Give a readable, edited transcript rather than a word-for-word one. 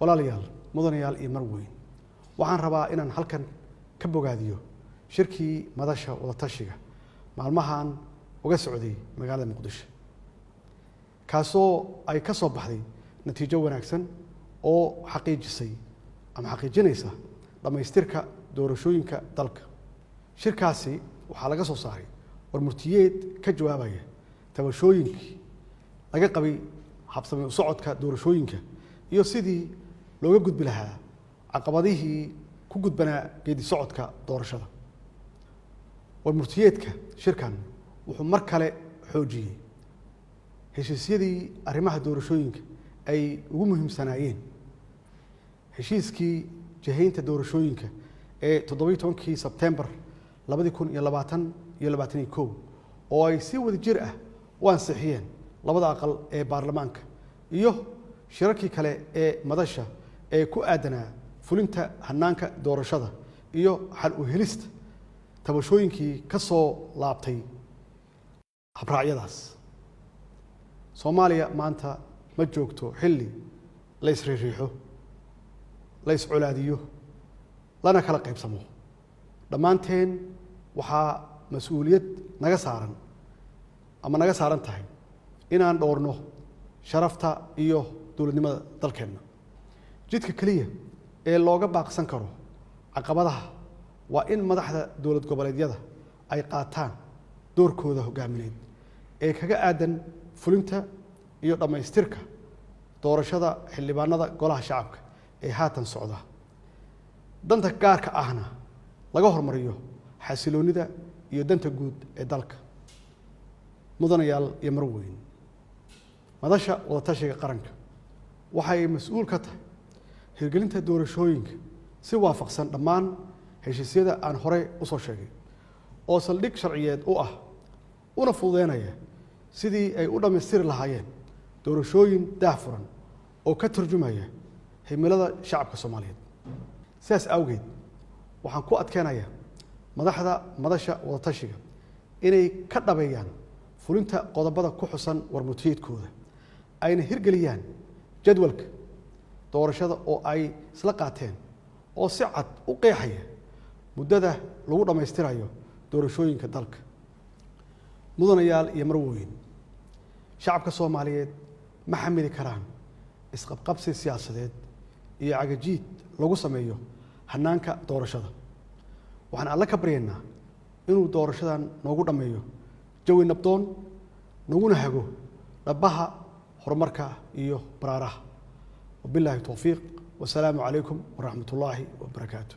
walaalayaal mudanayaal iyo marweyn waxaan rabaa inaan halkan ka bogaadiyo shirkii madasha wada tashiga maalmahan uga socday magaalada Muqdisho kaasoo ay ka soo baxday natiijo wanaagsan oo xaqiijinaysa dhamaystirka doorashooyinka dalka. Shirkaasi waxaa laga soo saaray warmurtiyeed ka jawaabaya tabashooyinkii laga qabay habsami u socodka doorashooyinka iyo sidii looga gudbi lahaa caqabadihii ku gudbanaa geedi socodka doorashada. Warmurtiyeedka shirkan wuxuu mar kale xoojiyay heshiisyadii arrimaha doorashooyinka ay ugu muhiimsanaayeen heshiiskii jihaynta doorashooyinka ee 17 Sebtembar 2021 oo ay si wadajir ah u ansixiyeen labada aqal ee baarlamaanka iyo shirarkii kale ee madasha ee ku aadanaa fulinta hanaanka doorashada iyo xal u helista tabashooyinkii ka soo laabtay habraacyadaas. Soomaaliya maanta ma joogto xilli la isriixo la isculaadiyo lana kala qaybsamo. Dhammaanteen waxaa mas'uuliyad naga saaran tahay inaan dhowrno sharafta iyo dowladnimada dalkeena. Jidka kaliya ee looga baaqsan karo caqabadaha waa in madaxda dowlad goboleedyada ay qaataan doorkooda hogaamineed ee kaga aadan fulinta iyo dhamaystirka doorashada xildhibaanada golaha shacabka ee haatan socda. Danta gaarka ahna laga hormariyo xasiloonida iyo danta guud ee dalka. Mudanayaal iyo marweyn madasha wada tashiga qaranka waxay mas'uul ka tahay hirgelinta doorashooyinka si waafaqsan dhammaan heshiisyada aan hore u soo sheegay oo saldhig sharciyeed u ah una fududeynaya sidii ay u dhamaystiri lahaayeen doorashooyin daahfuran oo ka turjumaya himilada shacabka Soomaaliyeed. Sidaas awgeed waxaan ku adkeenayaa madaxda madasha wada tashiga inay ka dhabeeyaan fulinta qodobada ku xusan warmurtiyeedkooda ayna hirgeliyaan jadwalka doorashada oo ay isla qaateen oo si cad u qeexaya muddada lagu dhamaystirayo doorashooyinka dalka. Mudanayaal iyo marweyn shacabka Soomaaliyeed ma xamili karaan isqabqabsi siyaasadeed iyo cagajiid lagu sameeyo hanaanka doorashada. Waxaan alla ka baryaynaa inuu doorashadan noogu dhameeyo jawi nabdoon naguna hago dhabaha horumarka iyo baraaraha. وبالله التوفيق والسلام عليكم ورحمة الله وبركاته.